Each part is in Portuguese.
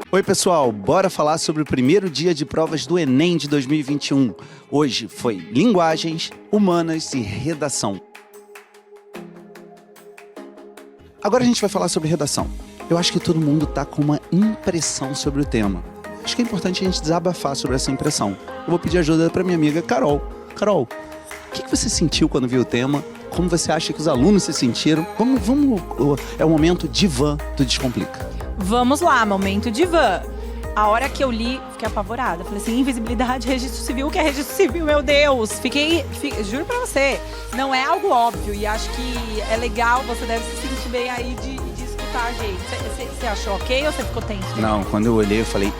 Oi, pessoal, bora falar sobre o primeiro dia de provas do Enem de 2021. Hoje foi Linguagens, Humanas e Redação. Agora a gente vai falar sobre redação. Eu acho que todo mundo tá com uma impressão sobre o tema. Acho que é importante a gente desabafar sobre essa impressão. Eu vou pedir ajuda pra minha amiga Carol. Carol, o que você sentiu quando viu o tema? Como você acha que os alunos se sentiram? É o momento divã do Descomplica. Vamos lá, momento divã. A hora que eu li, fiquei apavorada. Falei assim, invisibilidade, registro civil. O que é registro civil, meu Deus? Juro pra você, não é algo óbvio. E acho que é legal, você deve se sentir bem aí de escutar a gente. Você achou ok ou você ficou tenso? Não, quando eu olhei, eu falei,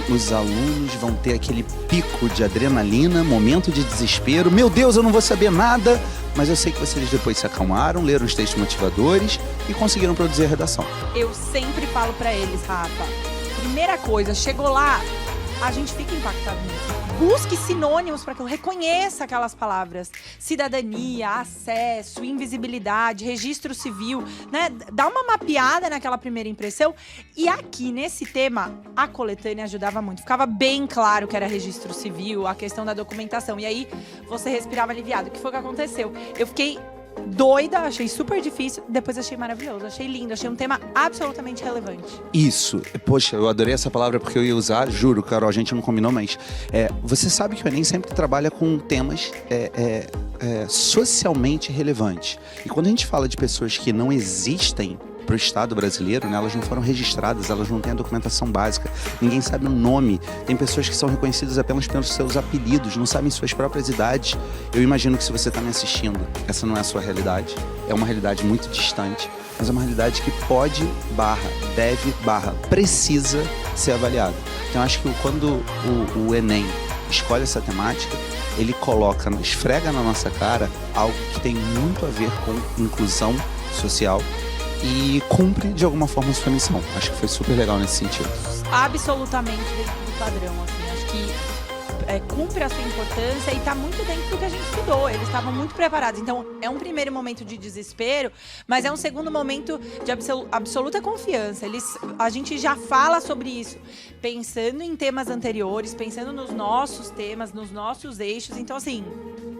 os alunos vão ter aquele pico de adrenalina, momento de desespero. Meu Deus, eu não vou saber nada. Mas eu sei que vocês depois se acalmaram, leram os textos motivadores e conseguiram produzir a redação. Eu sempre falo pra eles, Rafa, primeira coisa, chegou lá, a gente fica impactado nisso. Busque sinônimos para que eu reconheça aquelas palavras. Cidadania, acesso, invisibilidade, registro civil, né? Dá uma mapeada naquela primeira impressão. E aqui, nesse tema, a coletânea ajudava muito. Ficava bem claro que era registro civil, a questão da documentação. E aí, você respirava aliviado. O que foi que aconteceu? Eu fiquei doida, achei super difícil, depois achei maravilhoso, achei lindo, achei um tema absolutamente relevante. Isso, poxa, eu adorei essa palavra porque eu ia usar, juro, Carol, a gente não combinou, mas você sabe que o Enem sempre trabalha com temas socialmente relevantes. E quando a gente fala de pessoas que não existem para o Estado brasileiro, né, elas não foram registradas, elas não têm a documentação básica, ninguém sabe o nome, tem pessoas que são reconhecidas apenas pelos seus apelidos, não sabem suas próprias idades. Eu imagino que se você está me assistindo, essa não é a sua realidade, é uma realidade muito distante, mas é uma realidade que pode, deve, precisa ser avaliada. Então eu acho que quando o Enem escolhe essa temática, ele esfrega na nossa cara algo que tem muito a ver com inclusão social e cumpre de alguma forma a sua missão. Acho que foi super legal nesse sentido. Absolutamente dentro do padrão, assim. Acho que cumpre a sua importância e tá muito dentro do que a gente estudou. Eles estavam muito preparados. Então, é um primeiro momento de desespero, mas é um segundo momento de absoluta confiança. A gente já fala sobre isso, pensando em temas anteriores, pensando nos nossos temas, nos nossos eixos. Então, assim,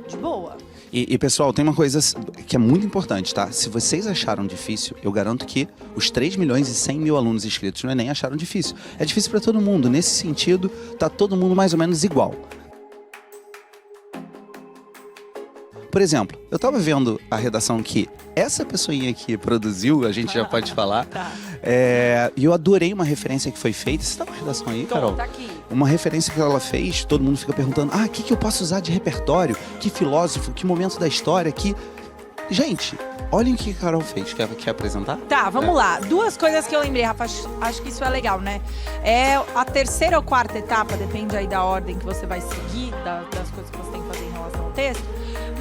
de boa. E pessoal, tem uma coisa que é muito importante, tá? Se vocês acharam difícil, eu garanto que os 3.100.000 alunos inscritos no Enem acharam difícil. É difícil para todo mundo. Nesse sentido, tá todo mundo mais ou menos igual. Por exemplo, eu tava vendo a redação que essa pessoinha aqui produziu, a gente já pode falar. Tá. E eu adorei uma referência que foi feita. Você tá com a redação aí, Carol? Tá aqui. Uma referência que ela fez, todo mundo fica perguntando, o que eu posso usar de repertório? Que filósofo, que momento da história, que... Gente, olhem o que a Carol fez. Quer apresentar? Tá, vamos lá. Duas coisas que eu lembrei, Rafa, acho que isso é legal, né? É a terceira ou quarta etapa, depende aí da ordem que você vai seguir, das coisas que você tem que fazer em relação ao texto.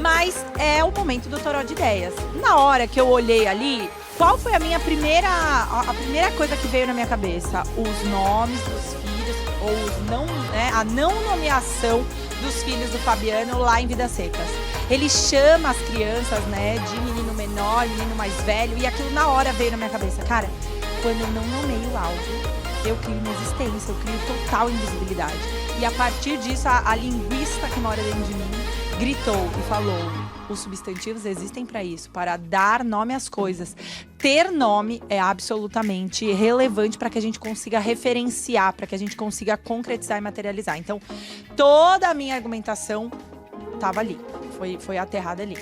Mas é o momento do toró de ideias. Na hora que eu olhei ali, qual foi a primeira coisa que veio na minha cabeça? Os nomes dos filhos, ou a não nomeação dos filhos do Fabiano lá em Vidas Secas. Ele chama as crianças, né, de menino menor, menino mais velho, e aquilo na hora veio na minha cabeça. Cara, quando eu não nomeio algo, eu crio inexistência, eu crio total invisibilidade. E a partir disso, a linguista que mora dentro de mim gritou e falou: os substantivos existem para isso, para dar nome às coisas. Ter nome é absolutamente relevante para que a gente consiga referenciar, para que a gente consiga concretizar e materializar. Então, toda a minha argumentação estava ali, foi aterrada ali.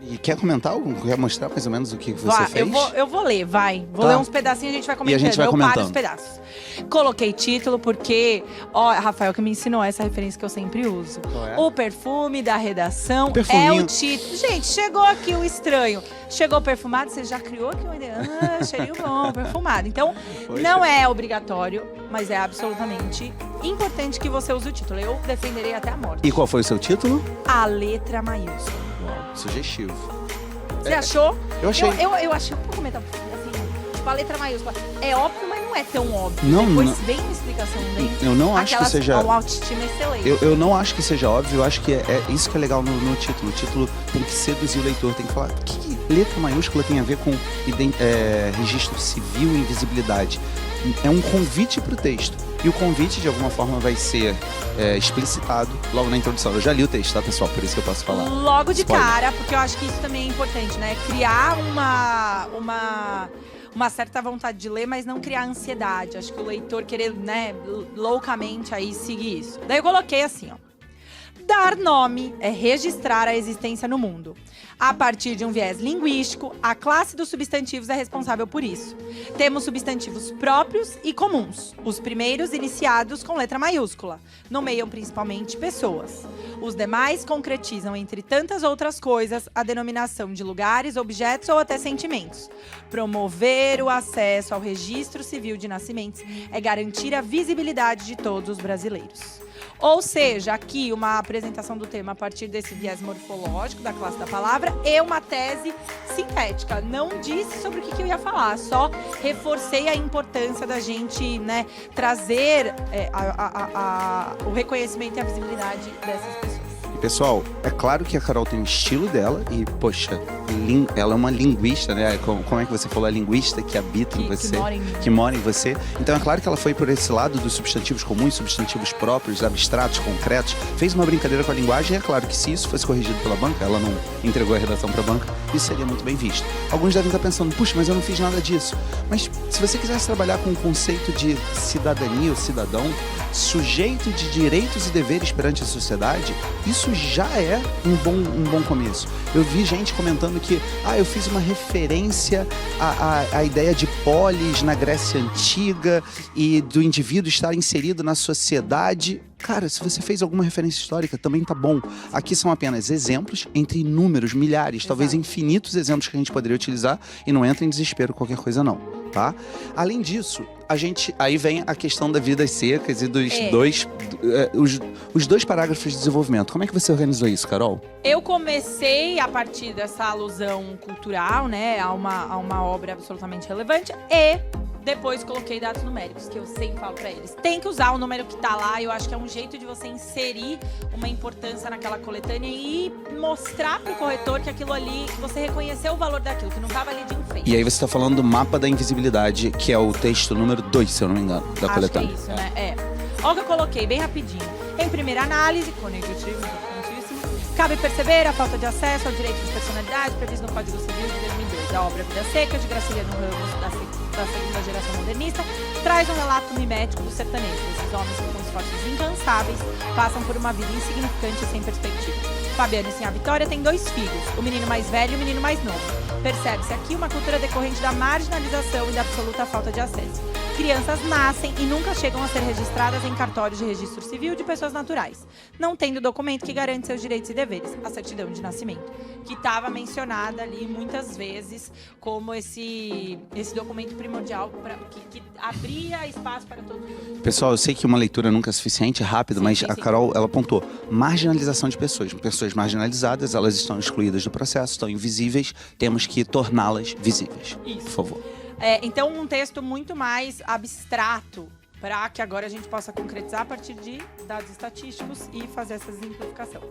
E quer comentar algo? Quer mostrar mais ou menos o que você fez? Eu vou ler, vai. Vou ler uns pedacinhos e a gente vai comentando. E a gente vai comentando. Eu paro os pedaços. Coloquei título porque, Rafael que me ensinou essa referência que eu sempre uso. Qual é? O perfume da redação Perfuminho. é o título. Gente, chegou aqui o estranho. Chegou perfumado, você já criou aqui uma ideia. Cheirinho bom, perfumado. Então, não é obrigatório, mas é absolutamente importante que você use o título. Eu defenderei até a morte. E qual foi o seu título? A letra maiúscula. Sugestivo. Você achou? Eu achei. Eu achei um pouco assim, tipo, a letra maiúscula. É óbvio, mas não é tão óbvio. Não, Depois não. vem uma explicação bem. Eu não acho que seja. Uma autoestima excelente. Eu não acho que seja óbvio, eu acho que é isso que é legal no título. O título tem que seduzir o leitor, tem que falar. Letra maiúscula tem a ver com registro civil e invisibilidade. É um convite para o texto. E o convite, de alguma forma, vai ser explicitado logo na introdução. Eu já li o texto, tá, pessoal? Por isso que eu posso falar. Logo de Spoiler. cara, porque eu acho que isso também é importante, né? Criar uma certa vontade de ler, mas não criar ansiedade. Acho que o leitor querer, né, loucamente aí seguir isso. Daí eu coloquei assim, ó. Dar nome é registrar a existência no mundo. A partir de um viés linguístico, a classe dos substantivos é responsável por isso. Temos substantivos próprios e comuns. Os primeiros, iniciados com letra maiúscula, nomeiam principalmente pessoas. Os demais concretizam, entre tantas outras coisas, a denominação de lugares, objetos ou até sentimentos. Promover o acesso ao registro civil de nascimentos é garantir a visibilidade de todos os brasileiros. Ou seja, aqui uma apresentação do tema a partir desse viés morfológico da classe da palavra e uma tese sintética. Não disse sobre o que eu ia falar, só reforcei a importância da gente, né, trazer o reconhecimento e a visibilidade dessas pessoas. Pessoal, é claro que a Carol tem o estilo dela e, poxa, ela é uma linguista, né? Como é que você falou? A linguista que habita em você, que mora em você. Então é claro que ela foi por esse lado dos substantivos comuns, substantivos próprios, abstratos, concretos. Fez uma brincadeira com a linguagem e é claro que se isso fosse corrigido pela banca, ela não entregou a redação para a banca, isso seria muito bem visto. Alguns devem estar pensando, puxa, mas eu não fiz nada disso. Mas se você quisesse trabalhar com o conceito de cidadania ou cidadão, sujeito de direitos e deveres perante a sociedade, isso já é um bom começo. Eu vi gente comentando que eu fiz uma referência à ideia de polis na Grécia Antiga e do indivíduo estar inserido na sociedade. Cara, se você fez alguma referência histórica, também tá bom. Aqui são apenas exemplos entre inúmeros, milhares, talvez infinitos exemplos que a gente poderia utilizar e não entra em desespero qualquer coisa não, tá? Além disso, aí vem a questão das vidas secas e os dois parágrafos de desenvolvimento. Como é que você organizou isso, Carol? Eu comecei a partir dessa alusão cultural, né, a uma obra absolutamente relevante e depois coloquei dados numéricos, que eu sempre falo pra eles. Tem que usar o número que tá lá, eu acho que é um jeito de você inserir uma importância naquela coletânea e mostrar pro corretor que aquilo ali, que você reconheceu o valor daquilo, que não tava ali de enfeite. E aí você tá falando do mapa da invisibilidade, que é o texto número 2, se eu não me engano, da coletânea. Acho que é isso, né? Olha o que eu coloquei, bem rapidinho. Em primeira análise, conectivo, importantíssimo, cabe perceber a falta de acesso ao direito de personalidade previsto no Código Civil de 2002. A obra Vidas Secas, de Graciliano Ramos, da segunda geração modernista, traz um relato mimético do sertanejo. Esses homens que com esforços incansáveis passam por uma vida insignificante e sem perspectiva. Fabiano e Sinhá Vitória têm 2 filhos, o menino mais velho e o menino mais novo. Percebe-se aqui uma cultura decorrente da marginalização e da absoluta falta de acesso. Crianças nascem e nunca chegam a ser registradas em cartórios de registro civil de pessoas naturais, não tendo documento que garante seus direitos e deveres, a certidão de nascimento, que estava mencionada ali muitas vezes como esse documento primordial que abria espaço para todo mundo. Pessoal, eu sei que uma leitura nunca é suficiente, rápido, mas a Carol, ela apontou marginalização de pessoas. Pessoas marginalizadas, elas estão excluídas do processo, estão invisíveis, temos que torná-las visíveis. Isso. Por favor. Então, um texto muito mais abstrato, para que agora a gente possa concretizar a partir de dados estatísticos e fazer essa exemplificação.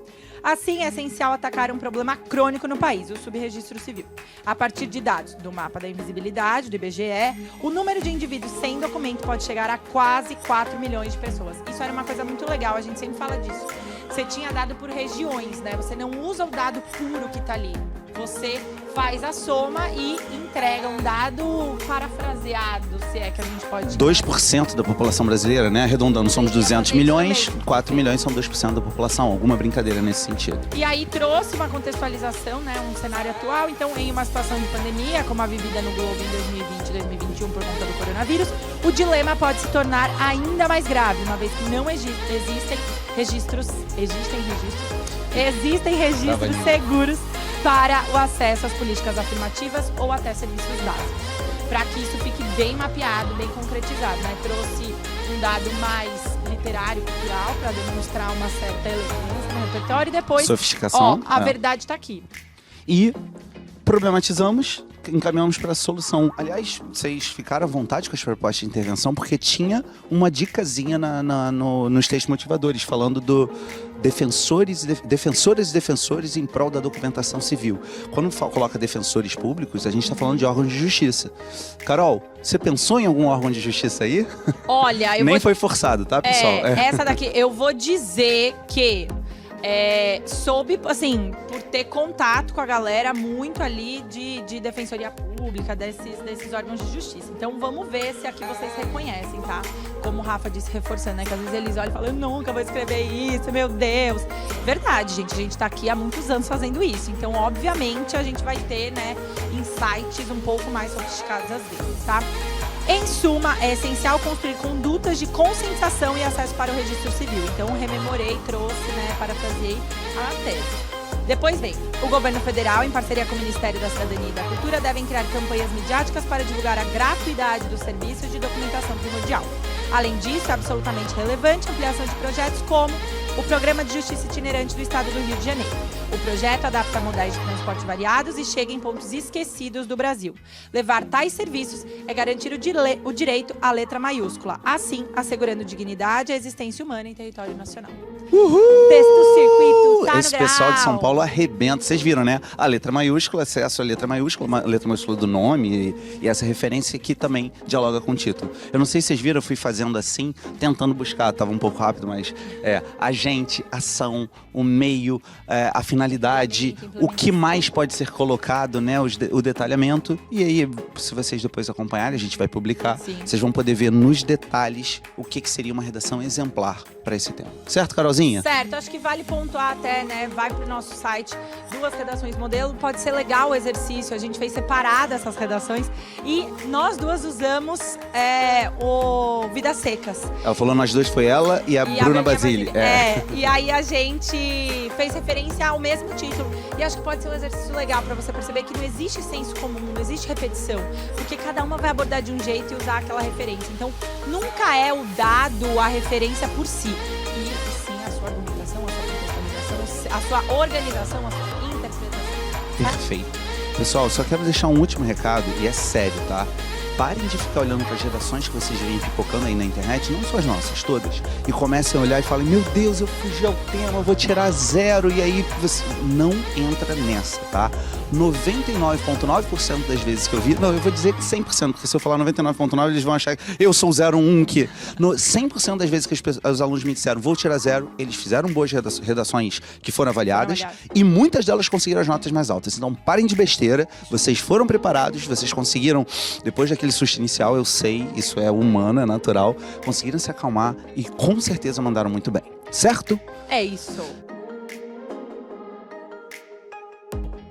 Assim, é essencial atacar um problema crônico no país, o subregistro civil. A partir de dados do mapa da invisibilidade, do IBGE, o número de indivíduos sem documento pode chegar a quase 4 milhões de pessoas. Isso era uma coisa muito legal, a gente sempre fala disso. Você tinha dado por regiões, né? Você não usa o dado puro que tá ali. Você faz a soma e entrega um dado parafraseado, se é que a gente pode... 2% da população brasileira, né? Arredondando, somos 200 milhões, 4 milhões são 2% da população. Alguma brincadeira nesse sentido. E aí trouxe uma contextualização, né? Um cenário atual. Então, em uma situação de pandemia, como a vivida no globo em 2020 e 2021 por conta do coronavírus, o dilema pode se tornar ainda mais grave, uma vez que não existem registros seguros para o acesso às políticas afirmativas ou até serviços básicos. Para que isso fique bem mapeado, bem concretizado, né? Trouxe um dado mais literário, cultural, para demonstrar uma certa elegância no repertório e depois... Sofisticação. A verdade está aqui. E problematizamos, encaminhamos para a solução. Aliás, vocês ficaram à vontade com as propostas de intervenção, porque tinha uma dicasinha nos textos motivadores, falando defensoras e defensores em prol da documentação civil. Quando coloca defensores públicos, a gente está falando de órgãos de justiça. Carol, você pensou em algum órgão de justiça aí? Olha, eu Nem foi forçado, tá, pessoal? Essa daqui, eu vou dizer que soube, assim, por ter contato com a galera muito ali de defensoria pública, desses órgãos de justiça. Então vamos ver se aqui vocês reconhecem, tá? Como o Rafa disse, reforçando, né? Que às vezes eles olham e falam, eu nunca vou escrever isso, meu Deus. Verdade, gente. A gente tá aqui há muitos anos fazendo isso. Então, obviamente, a gente vai ter, né, insights um pouco mais sofisticados às vezes, tá? Em suma, é essencial construir condutas de conscientização e acesso para o registro civil. Então, rememorei, trouxe, né, parafraseei a tese. Depois vem, o governo federal, em parceria com o Ministério da Cidadania e da Cultura, devem criar campanhas midiáticas para divulgar a gratuidade dos serviços de documentação primordial. Além disso, é absolutamente relevante a ampliação de projetos como o Programa de Justiça Itinerante do Estado do Rio de Janeiro. O projeto adapta modais de transporte variados e chega em pontos esquecidos do Brasil. Levar tais serviços é garantir o direito à letra maiúscula, assim assegurando dignidade e a existência humana em território nacional. Uhul! Texto circuito, tá Esse no pessoal de grau. São Paulo arrebenta. Vocês viram, né? A letra maiúscula, acesso à letra maiúscula do nome e essa referência aqui também dialoga com o título. Eu não sei se vocês viram, eu fui fazendo assim, tentando buscar, tava um pouco rápido, mas agente, ação, o meio, a finalidade, o que mais pode ser colocado, né? O detalhamento. E aí, se vocês depois acompanharem, a gente vai publicar. Sim. Vocês vão poder ver nos detalhes o que seria uma redação exemplar para esse tema. Certo, Carolzinha? Certo, acho que vale pontuar até, né? Vai pro nosso site, 2 redações modelo. Pode ser legal o exercício, a gente fez separada essas redações. E nós duas usamos o Vidas Secas. Ela falou nós dois, foi ela e a Bruna Basile. E aí a gente fez referência ao mesmo título. E acho que pode ser um exercício legal para você perceber que não existe senso comum, não existe repetição. Porque cada uma vai abordar de um jeito e usar aquela referência. Então, nunca é o dado a referência por si. E sim a sua argumentação, a sua contextualização, a sua organização, a sua interpretação. Perfeito. Pessoal, só quero deixar um último recado, e é sério, tá? Parem de ficar olhando para as redações que vocês vêm pipocando aí na internet, não só as nossas, todas, e comecem a olhar e falem, meu Deus, eu fugi ao tema, eu vou tirar 0, e aí você não entra nessa, tá? 99,9% das vezes que eu vi, não, eu vou dizer que 100%, porque se eu falar 99,9% eles vão achar que eu sou o 01 que... 100% das vezes que os alunos me disseram, vou tirar 0, eles fizeram boas redações que foram avaliadas, e muitas delas conseguiram as notas mais altas. Então parem de besteira, vocês foram preparados, vocês conseguiram, depois daquele susto inicial, eu sei, isso é humano, é natural, conseguiram se acalmar e com certeza mandaram muito bem, certo? É isso.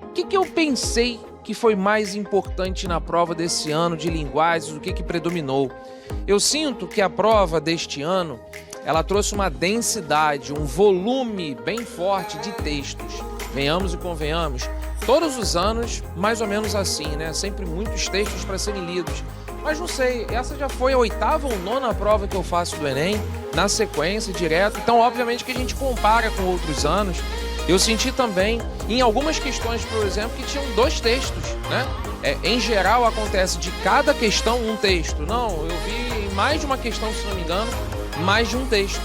O que eu pensei que foi mais importante na prova desse ano de linguagens, o que predominou? Eu sinto que a prova deste ano, ela trouxe uma densidade, um volume bem forte de textos. Venhamos e convenhamos, todos os anos, mais ou menos assim, né? Sempre muitos textos para serem lidos. Mas não sei, essa já foi a 8ª ou 9ª prova que eu faço do Enem, na sequência, direto. Então, obviamente que a gente compara com outros anos. Eu senti também, em algumas questões, por exemplo, que tinham 2 textos, né? Em geral, acontece de cada questão um texto. Não, eu vi em mais de uma questão, se não me engano, mais de um texto.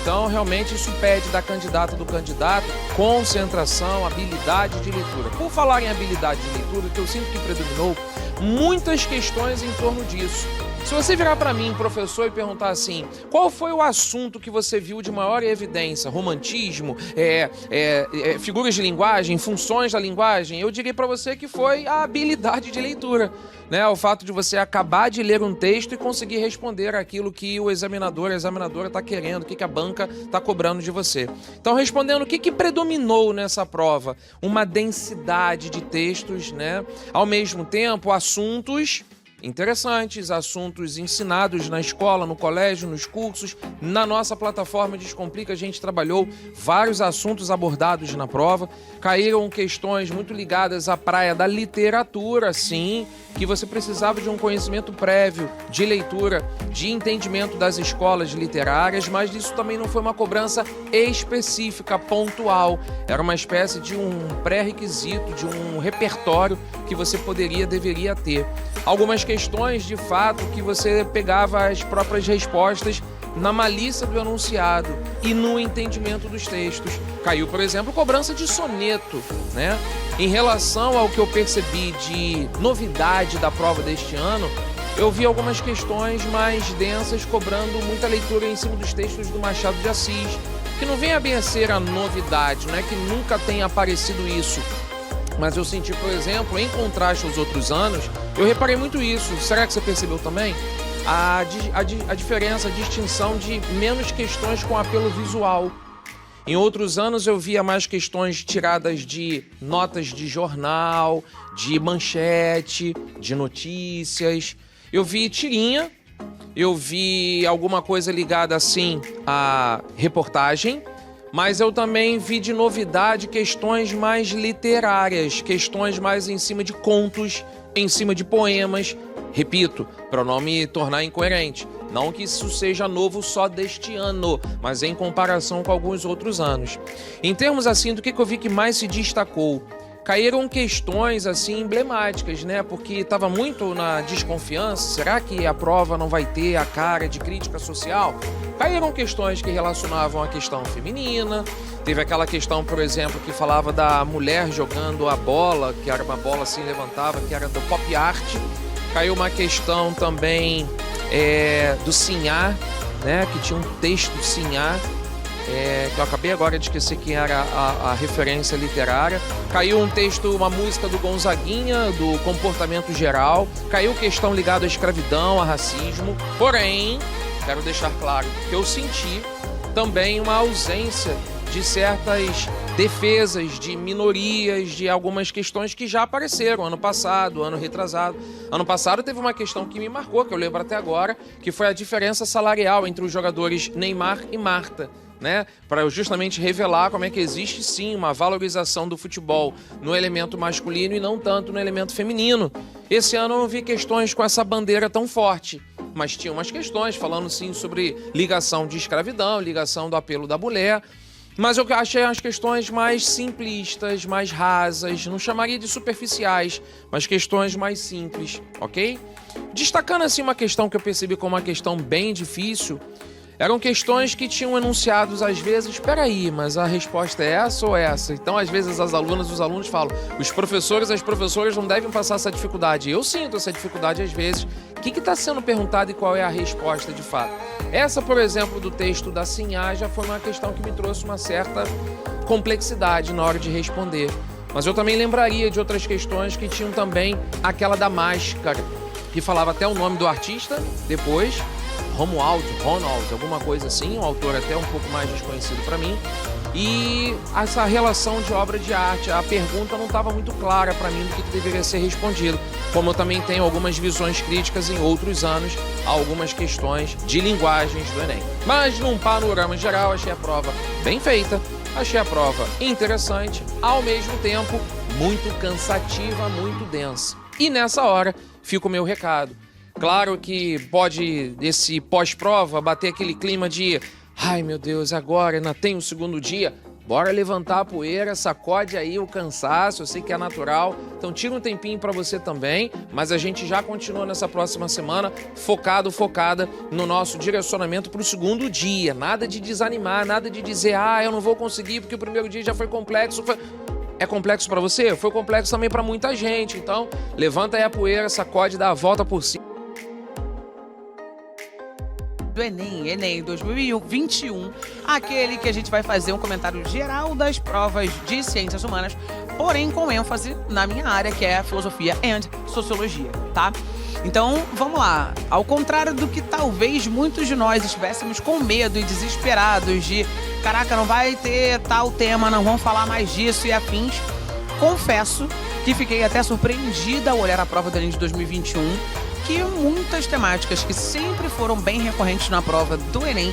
Então, realmente, isso pede da candidata do candidato concentração, habilidade de leitura. Por falar em habilidade de leitura, o que eu sinto que predominou, muitas questões em torno disso. Se você virar para mim, professor, e perguntar assim, qual foi o assunto que você viu de maior evidência? Romantismo, figuras de linguagem, funções da linguagem? Eu diria para você que foi a habilidade de leitura, né? O fato de você acabar de ler um texto e conseguir responder aquilo que o examinador, a examinadora está querendo, o que a banca está cobrando de você. Então, respondendo, o que predominou nessa prova? Uma densidade de textos, né? Ao mesmo tempo, assuntos interessantes, assuntos ensinados na escola, no colégio, nos cursos. Na nossa plataforma Descomplica, a gente trabalhou vários assuntos abordados na prova. Caíram questões muito ligadas à praia da literatura, sim, que você precisava de um conhecimento prévio de leitura, de entendimento das escolas literárias, mas isso também não foi uma cobrança específica, pontual. Era uma espécie de um pré-requisito, de um repertório que você deveria ter. Algumas questões, de fato, que você pegava as próprias respostas na malícia do enunciado e no entendimento dos textos. Caiu, por exemplo, cobrança de soneto, né? Em relação ao que eu percebi de novidade da prova deste ano, eu vi algumas questões mais densas cobrando muita leitura em cima dos textos do Machado de Assis, que não vem a bem a ser a novidade, não é que nunca tenha aparecido isso. Mas eu senti, por exemplo, em contraste aos outros anos, eu reparei muito isso. Será que você percebeu também? A diferença, a distinção de menos questões com apelo visual. Em outros anos eu via mais questões tiradas de notas de jornal, de manchete, de notícias. Eu vi tirinha, eu vi alguma coisa ligada assim à reportagem, mas eu também vi de novidade questões mais literárias, questões mais em cima de contos, em cima de poemas. Repito, para não me tornar incoerente, não que isso seja novo só deste ano, mas em comparação com alguns outros anos. Em termos assim, do que eu vi que mais se destacou? Caíram questões assim emblemáticas, né? Porque estava muito na desconfiança. Será que a prova não vai ter a cara de crítica social? Caíram questões que relacionavam a questão feminina. Teve aquela questão, por exemplo, que falava da mulher jogando a bola, que era uma bola assim, levantava, que era do pop art. Caiu uma questão também do Sinhá, né? Que tinha um texto Sinhá, que eu acabei agora de esquecer quem era a referência literária. Caiu um texto, uma música do Gonzaguinha, do comportamento geral. Caiu questão ligada à escravidão, a racismo. Porém, quero deixar claro que eu senti também uma ausência de certas defesas de minorias, de algumas questões que já apareceram ano passado, ano retrasado. Ano passado teve uma questão que me marcou, que eu lembro até agora, que foi a diferença salarial entre os jogadores Neymar e Marta, né? Para justamente revelar como é que existe sim uma valorização do futebol no elemento masculino e não tanto no elemento feminino. Esse ano eu não vi questões com essa bandeira tão forte, mas tinha umas questões falando sim sobre ligação de escravidão, ligação do apelo da mulher. Mas eu achei as questões mais simplistas, mais rasas, não chamaria de superficiais, mas questões mais simples, ok? Destacando assim uma questão que eu percebi como uma questão bem difícil, eram questões que tinham enunciados às vezes, espera aí, mas a resposta é essa ou essa? Então às vezes as alunas, os alunos falam, os professores, as professoras não devem passar essa dificuldade. Eu sinto essa dificuldade às vezes. O que está sendo perguntado e qual é a resposta de fato? Essa, por exemplo, do texto da Sinhá já foi uma questão que me trouxe uma certa complexidade na hora de responder. Mas eu também lembraria de outras questões que tinham também aquela da máscara, que falava até o nome do artista, depois Romualdo, Ronald, alguma coisa assim, um autor até um pouco mais desconhecido para mim. E essa relação de obra de arte, a pergunta não estava muito clara para mim do que deveria ser respondido, como eu também tenho algumas visões críticas em outros anos a algumas questões de linguagens do Enem. Mas num panorama geral, achei a prova bem feita, achei a prova interessante, ao mesmo tempo muito cansativa, muito densa. E nessa hora fica o meu recado. Claro que pode, esse pós-prova, bater aquele clima de ai meu Deus, agora ainda tem o segundo dia. Bora levantar a poeira, sacode aí o cansaço, eu sei que é natural. Então tira um tempinho para você também, mas a gente já continua nessa próxima semana focada no nosso direcionamento para o segundo dia. Nada de desanimar, nada de dizer, eu não vou conseguir porque o primeiro dia já foi complexo. É complexo para você? Foi complexo também para muita gente. Então levanta aí a poeira, sacode, dá a volta por cima. Do Enem 2021, aquele que a gente vai fazer um comentário geral das provas de ciências humanas, porém com ênfase na minha área, que é a filosofia e sociologia, tá? Então, vamos lá. Ao contrário do que talvez muitos de nós estivéssemos com medo e desesperados de caraca, não vai ter tal tema, não vamos falar mais disso e afins, confesso que fiquei até surpreendida ao olhar a prova do Enem de 2021, que muitas temáticas que sempre foram bem recorrentes na prova do Enem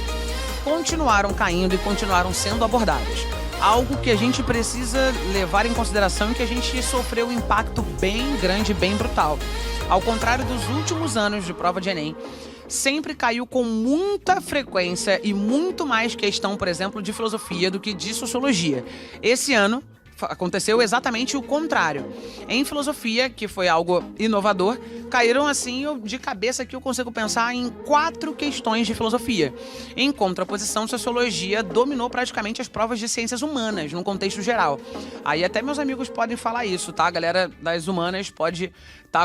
continuaram caindo e continuaram sendo abordadas. Algo que a gente precisa levar em consideração e que a gente sofreu um impacto bem grande, bem brutal. Ao contrário dos últimos anos de prova de Enem, sempre caiu com muita frequência e muito mais questão, por exemplo, de filosofia do que de sociologia. Esse ano aconteceu exatamente o contrário. Em filosofia, que foi algo inovador, caíram assim, de cabeça que eu consigo pensar em 4 questões de filosofia. Em contraposição, sociologia dominou praticamente as provas de ciências humanas, num contexto geral. Aí até meus amigos podem falar isso, tá? A galera das humanas pode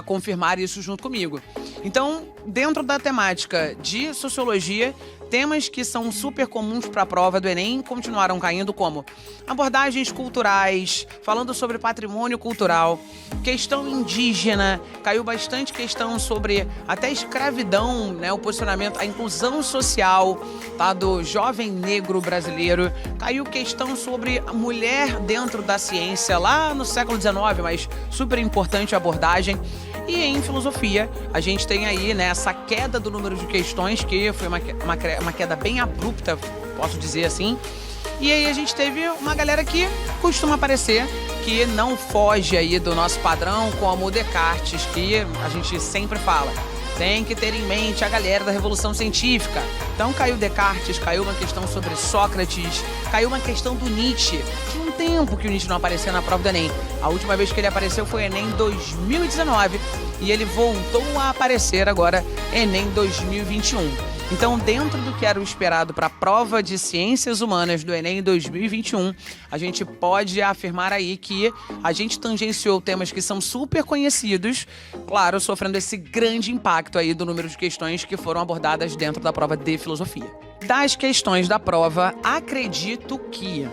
confirmar isso junto comigo. Então, dentro da temática de sociologia, temas que são super comuns para a prova do Enem continuaram caindo, como abordagens culturais, falando sobre patrimônio cultural, questão indígena, caiu bastante questão sobre até escravidão, né, o posicionamento, a inclusão social, tá, do jovem negro brasileiro, caiu questão sobre a mulher dentro da ciência lá no século XIX, mas super importante a abordagem. E em filosofia, a gente tem aí, né, essa queda do número de questões, que foi uma queda bem abrupta, posso dizer assim. E aí a gente teve uma galera que costuma aparecer, que não foge aí do nosso padrão, como o Descartes, que a gente sempre fala. Tem que ter em mente a galera da Revolução Científica. Então caiu Descartes, caiu uma questão sobre Sócrates, caiu uma questão do Nietzsche. Tinha um tempo que o Nietzsche não aparecia na prova do Enem. A última vez que ele apareceu foi Enem 2019 e ele voltou a aparecer agora Enem 2021. Então, dentro do que era o esperado para a prova de Ciências Humanas do Enem 2021, a gente pode afirmar aí que a gente tangenciou temas que são super conhecidos, claro, sofrendo esse grande impacto aí do número de questões que foram abordadas dentro da prova de filosofia. Das questões da prova, acredito que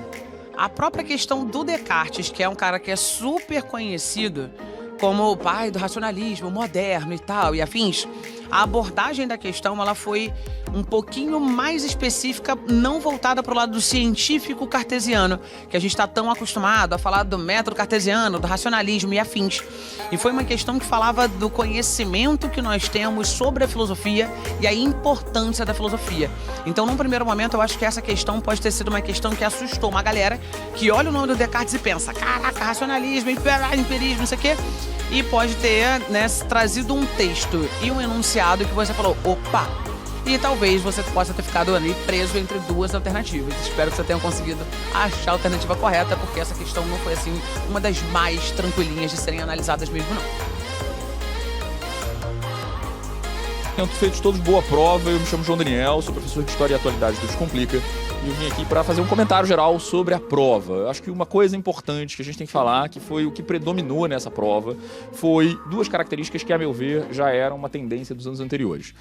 a própria questão do Descartes, que é um cara que é super conhecido como o pai do racionalismo moderno e tal, e afins, a abordagem da questão ela foi um pouquinho mais específica, não voltada para o lado do científico cartesiano, que a gente está tão acostumado a falar do método cartesiano, do racionalismo e afins. E foi uma questão que falava do conhecimento que nós temos sobre a filosofia e a importância da filosofia. Então, num primeiro momento, eu acho que essa questão pode ter sido uma questão que assustou uma galera que olha o nome do Descartes e pensa, caraca, racionalismo, empirismo, não sei o quê. E pode ter, né, trazido um texto e um enunciado que você falou, opa! E talvez você possa ter ficado ali preso entre 2 alternativas. Espero que você tenha conseguido achar a alternativa correta, porque essa questão não foi, assim, uma das mais tranquilinhas de serem analisadas mesmo, não. Tenham feito todos boa prova. Eu me chamo João Daniel, sou professor de História e Atualidade do Descomplica. E eu vim aqui para fazer um comentário geral sobre a prova. Eu acho que uma coisa importante que a gente tem que falar, que foi o que predominou nessa prova, foi 2 características que, a meu ver, já eram uma tendência dos anos anteriores.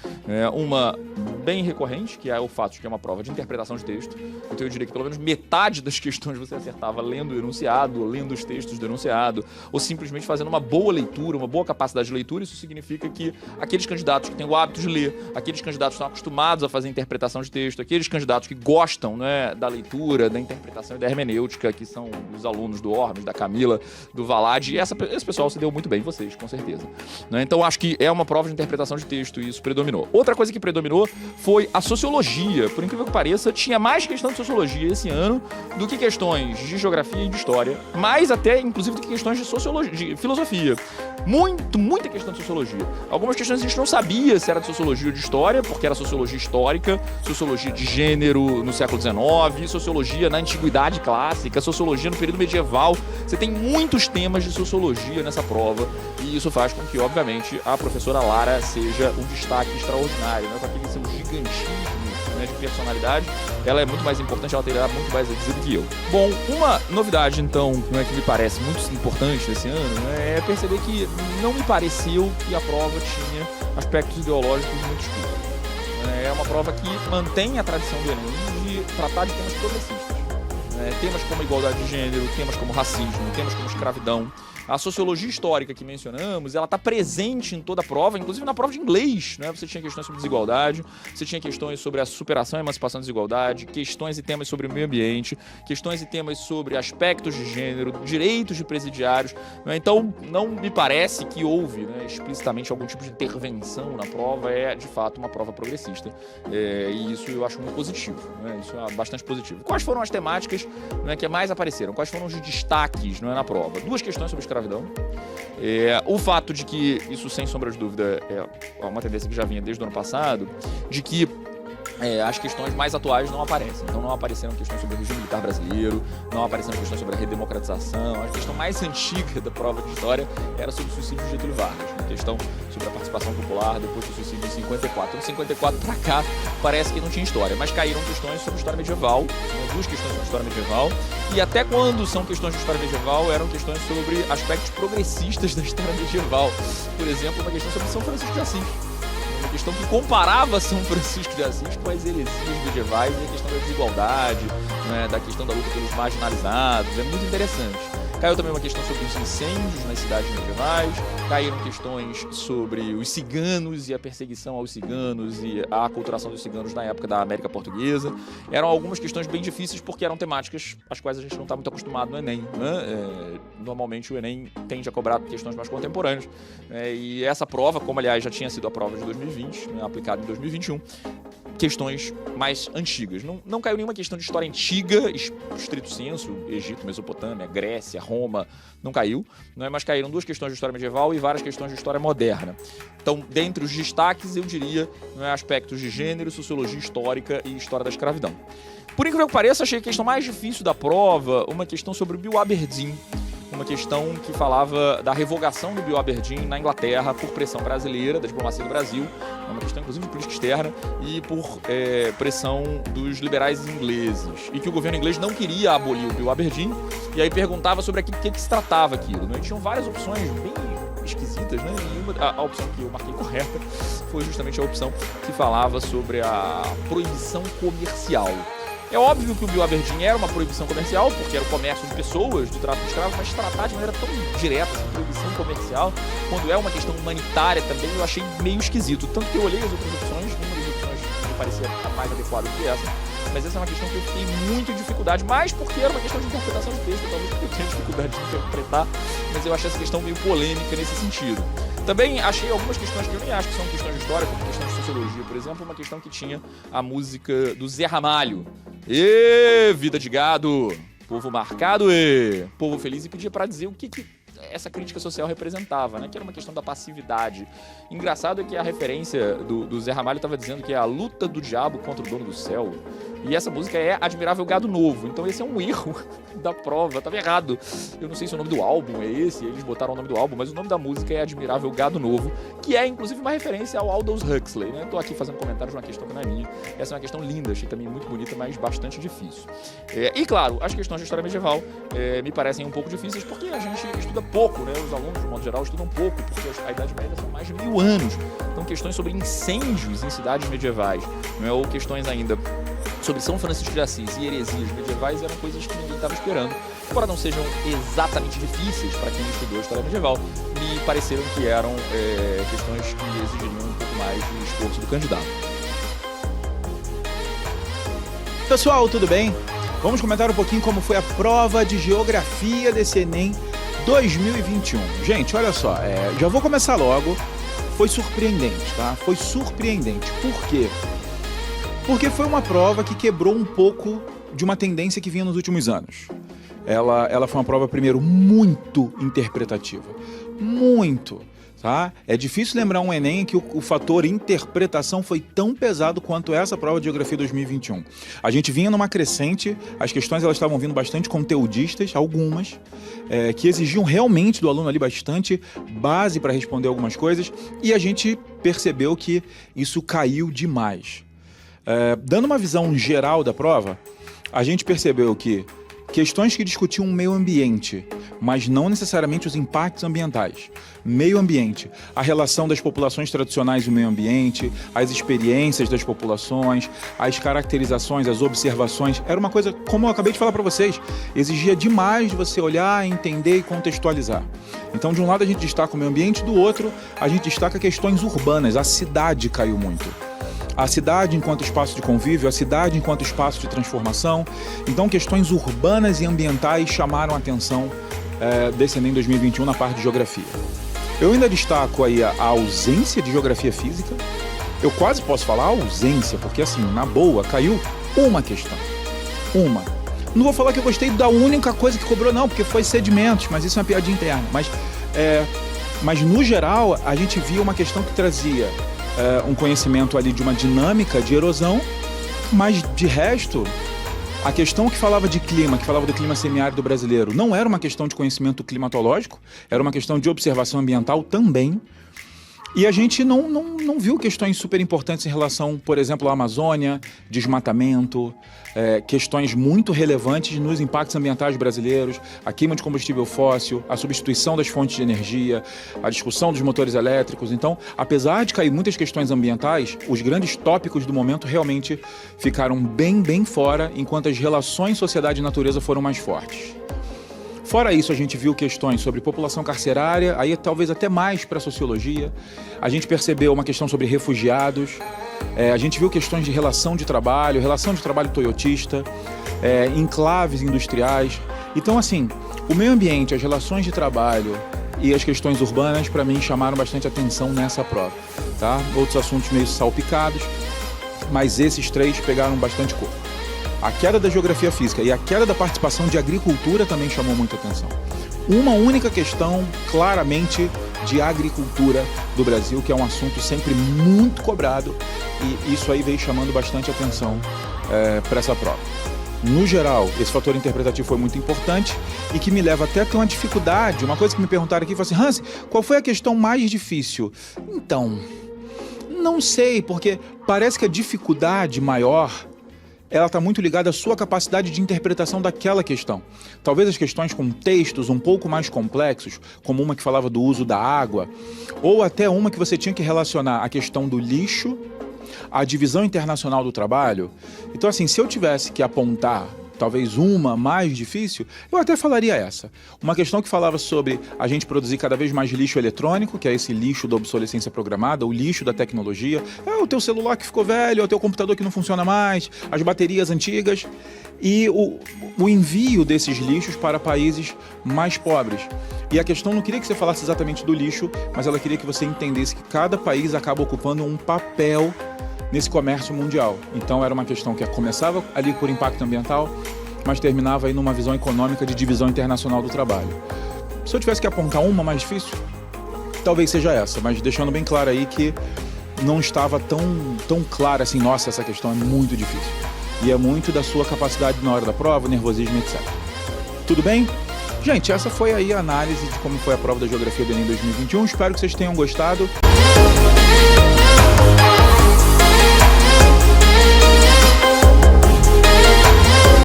Uma bem recorrente, que é o fato de que é uma prova de interpretação de texto. Então eu diria que pelo menos metade das questões você acertava lendo o enunciado, lendo os textos do enunciado, ou simplesmente fazendo uma boa leitura, uma boa capacidade de leitura. Isso significa que aqueles candidatos que têm o hábito de ler, aqueles candidatos que estão acostumados a fazer interpretação de texto, aqueles candidatos que gostam, né, da leitura, da interpretação e da hermenêutica, que são os alunos do Ormes, da Camila, do Valade, e esse pessoal se deu muito bem, vocês, com certeza. Né? Então acho que é uma prova de interpretação de texto e isso predominou. Outra coisa que predominou foi a sociologia. Por incrível que pareça, tinha mais questão de sociologia esse ano do que questões de geografia e de história, mais até, inclusive, do que questões de sociologia, de filosofia. Muita questão de sociologia. Algumas questões a gente não sabia se era de sociologia ou de história, porque era sociologia histórica, sociologia de gênero no século XIX, sociologia na antiguidade clássica, sociologia no período medieval. Você tem muitos temas de sociologia nessa prova e isso faz com que, obviamente, a professora Lara seja um destaque extraordinário, né? Com aquele seu gigantismo, né, de personalidade, ela é muito mais importante, ela terá muito mais a dizer do que eu. Bom, uma novidade, então, né, que me parece muito importante desse ano, né, é perceber que não me pareceu que a prova tinha aspectos ideológicos muito escuros. É uma prova que mantém a tradição do Enem de tratar de temas progressistas. Temas como igualdade de gênero, temas como racismo, temas como escravidão. A sociologia histórica que mencionamos, ela está presente em toda a prova, inclusive na prova de inglês, né? Você tinha questões sobre desigualdade, você tinha questões sobre a superação e emancipação da desigualdade, questões e temas sobre o meio ambiente, questões e temas sobre aspectos de gênero, direitos de presidiários, né? Então, não me parece que houve, né, explicitamente algum tipo de intervenção na prova, é de fato uma prova progressista. E isso eu acho muito positivo, né? Isso é bastante positivo. Quais foram as temáticas, né, que mais apareceram? Quais foram os destaques, não é, na prova? 2 questões sobre escravidão. O fato de que, isso sem sombra de dúvida é uma tendência que já vinha desde o ano passado, de que as questões mais atuais não aparecem. Então não apareceram questões sobre o regime militar brasileiro, não apareceram questões sobre a redemocratização. A questão mais antiga da prova de história era sobre o suicídio de Getúlio Vargas, a questão sobre a participação popular depois do suicídio de 54. De 54 para cá parece que não tinha história, mas caíram questões sobre história medieval, duas questões sobre história medieval, e até quando são questões de história medieval, eram questões sobre aspectos progressistas da história medieval. Por exemplo, uma questão sobre São Francisco de Assis. Uma questão que comparava São Francisco de Assis com as heresias medievais e a questão da desigualdade, né, da questão da luta pelos marginalizados. É muito interessante. Caiu também uma questão sobre os incêndios nas cidades medievais, caíram questões sobre os ciganos e a perseguição aos ciganos e a aculturação dos ciganos na época da América Portuguesa. Eram algumas questões bem difíceis porque eram temáticas às quais a gente não está muito acostumado no Enem, né? Normalmente o Enem tende a cobrar questões mais contemporâneas, e essa prova, como aliás já tinha sido a prova de 2020, né, aplicada em 2021, questões mais antigas. Não caiu nenhuma questão de história antiga, estrito senso, Egito, Mesopotâmia, Grécia, Roma, não caiu, né? Mas caíram duas questões de história medieval e várias questões de história moderna. Então, dentre os destaques, eu diria, né, aspectos de gênero, sociologia histórica e história da escravidão. Por incrível que pareça, achei a questão mais difícil da prova uma questão sobre o Bill Aberdeen, uma questão que falava da revogação do Bill Aberdeen na Inglaterra por pressão brasileira, da diplomacia do Brasil, uma questão inclusive de política externa, e por pressão dos liberais ingleses, e que o governo inglês não queria abolir o Bill Aberdeen, e aí perguntava sobre o que se tratava aquilo, né? E tinham várias opções bem esquisitas, né? E a opção que eu marquei correta foi justamente a opção que falava sobre a proibição comercial. É óbvio que o Bill Aberdeen era uma proibição comercial, porque era o comércio de pessoas, do tráfico de escravos, mas tratar de maneira tão direta essa proibição comercial, quando é uma questão humanitária também, eu achei meio esquisito. Tanto que eu olhei as outras opções, nenhuma das opções me parecia mais adequada do que essa, mas essa é uma questão que eu fiquei muito em dificuldade, mais porque era uma questão de interpretação de texto, talvez porque eu tinha dificuldade de interpretar, mas eu achei essa questão meio polêmica nesse sentido. Também achei algumas questões que eu nem acho que são questões de história, como questões de sociologia, por exemplo, uma questão que tinha a música do Zé Ramalho. E vida de gado, povo marcado e povo feliz, e pedia para dizer o que essa crítica social representava, né? Que era uma questão da passividade. Engraçado é que a referência do Zé Ramalho estava dizendo que é a luta do diabo contra o dono do céu. E essa música é Admirável Gado Novo. Então esse é um erro da prova, estava errado. Eu não sei se o nome do álbum é esse, eles botaram o nome do álbum, mas o nome da música é Admirável Gado Novo, que é inclusive uma referência ao Aldous Huxley, né? Tô aqui fazendo comentários de uma questão que não é minha. Essa é uma questão linda, achei também muito bonita, mas bastante difícil. E claro, as questões de história medieval me parecem um pouco difíceis porque a gente estuda pouco, né? Os alunos, de modo geral, estudam pouco, porque a Idade Média são mais de 1000 anos. Então questões sobre incêndios em cidades medievais, né? Ou questões ainda sobre São Francisco de Assis e heresias medievais eram coisas que ninguém estava esperando. Embora não sejam exatamente difíceis para quem estudou história medieval, me pareceram que eram questões que exigiriam um pouco mais de esforço do candidato. Pessoal, tudo bem? Vamos comentar um pouquinho como foi a prova de geografia desse Enem 2021. Gente, olha só, já vou começar logo. Foi surpreendente, tá? Foi surpreendente. Por quê? Porque foi uma prova que quebrou um pouco de uma tendência que vinha nos últimos anos. Ela foi uma prova, primeiro, muito interpretativa. Muito, tá? É difícil lembrar um Enem em que o fator interpretação foi tão pesado quanto essa prova de Geografia 2021. A gente vinha numa crescente, as questões elas estavam vindo bastante conteudistas, algumas, que exigiam realmente do aluno ali bastante base para responder algumas coisas, e a gente percebeu que isso caiu demais. Dando uma visão geral da prova, a gente percebeu que questões que discutiam o meio ambiente, mas não necessariamente os impactos ambientais. Meio ambiente, a relação das populações tradicionais e o meio ambiente, as experiências das populações, as caracterizações, as observações. Era uma coisa, como eu acabei de falar para vocês, exigia demais de você olhar, entender e contextualizar. Então, de um lado a gente destaca o meio ambiente, do outro a gente destaca questões urbanas. A cidade caiu muito. A cidade enquanto espaço de convívio, a cidade enquanto espaço de transformação. Então, questões urbanas e ambientais chamaram a atenção desse Enem 2021 na parte de geografia. Eu ainda destaco aí a ausência de geografia física. Eu quase posso falar ausência, porque assim, na boa, caiu uma questão. Uma. Não vou falar que eu gostei da única coisa que cobrou, não, porque foi sedimentos, mas isso é uma piadinha interna. Mas no geral, a gente via uma questão que trazia um conhecimento ali de uma dinâmica de erosão Mas, de resto, a questão que falava de clima, que falava do clima semiárido brasileiro, não era uma questão de conhecimento climatológico, era uma questão de observação ambiental também. E a gente não viu questões super importantes em relação, por exemplo, à Amazônia, desmatamento, questões muito relevantes nos impactos ambientais brasileiros, a queima de combustível fóssil, a substituição das fontes de energia, a discussão dos motores elétricos. Então, apesar de cair muitas questões ambientais, os grandes tópicos do momento realmente ficaram bem fora, enquanto as relações sociedade e natureza foram mais fortes. Fora isso, a gente viu questões sobre população carcerária, aí talvez até mais para a sociologia. A gente percebeu uma questão sobre refugiados. A gente viu questões de relação de trabalho toyotista, enclaves industriais. Então, assim, o meio ambiente, as relações de trabalho e as questões urbanas, para mim, chamaram bastante atenção nessa prova. Tá? Outros assuntos meio salpicados, mas esses três pegaram bastante corpo. A queda da geografia física e a queda da participação de agricultura também chamou muita atenção. Uma única questão, claramente, de agricultura do Brasil, que é um assunto sempre muito cobrado, e isso aí veio chamando bastante atenção para essa prova. No geral, esse fator interpretativo foi muito importante e que me leva até a ter uma dificuldade. Uma coisa que me perguntaram aqui foi assim: Hans, qual foi a questão mais difícil? Então, não sei, porque parece que a dificuldade maior ela está muito ligada à sua capacidade de interpretação daquela questão. Talvez as questões com textos um pouco mais complexos, como uma que falava do uso da água, ou até uma que você tinha que relacionar a questão do lixo à divisão internacional do trabalho. Então, assim, se eu tivesse que apontar talvez uma mais difícil, eu até falaria essa. Uma questão que falava sobre a gente produzir cada vez mais lixo eletrônico, que é esse lixo da obsolescência programada, o lixo da tecnologia. É o teu celular que ficou velho, é o teu computador que não funciona mais, as baterias antigas e o envio desses lixos para países mais pobres. E a questão não queria que você falasse exatamente do lixo, mas ela queria que você entendesse que cada país acaba ocupando um papel nesse comércio mundial. Então era uma questão que começava ali por impacto ambiental, mas terminava aí numa visão econômica de divisão internacional do trabalho. Se eu tivesse que apontar uma mais difícil, talvez seja essa, mas deixando bem claro aí que não estava tão clara assim, nossa, essa questão é muito difícil. E é muito da sua capacidade na hora da prova, nervosismo, etc. Tudo bem? Gente, essa foi aí a análise de como foi a prova da Geografia do Enem 2021. Espero que vocês tenham gostado.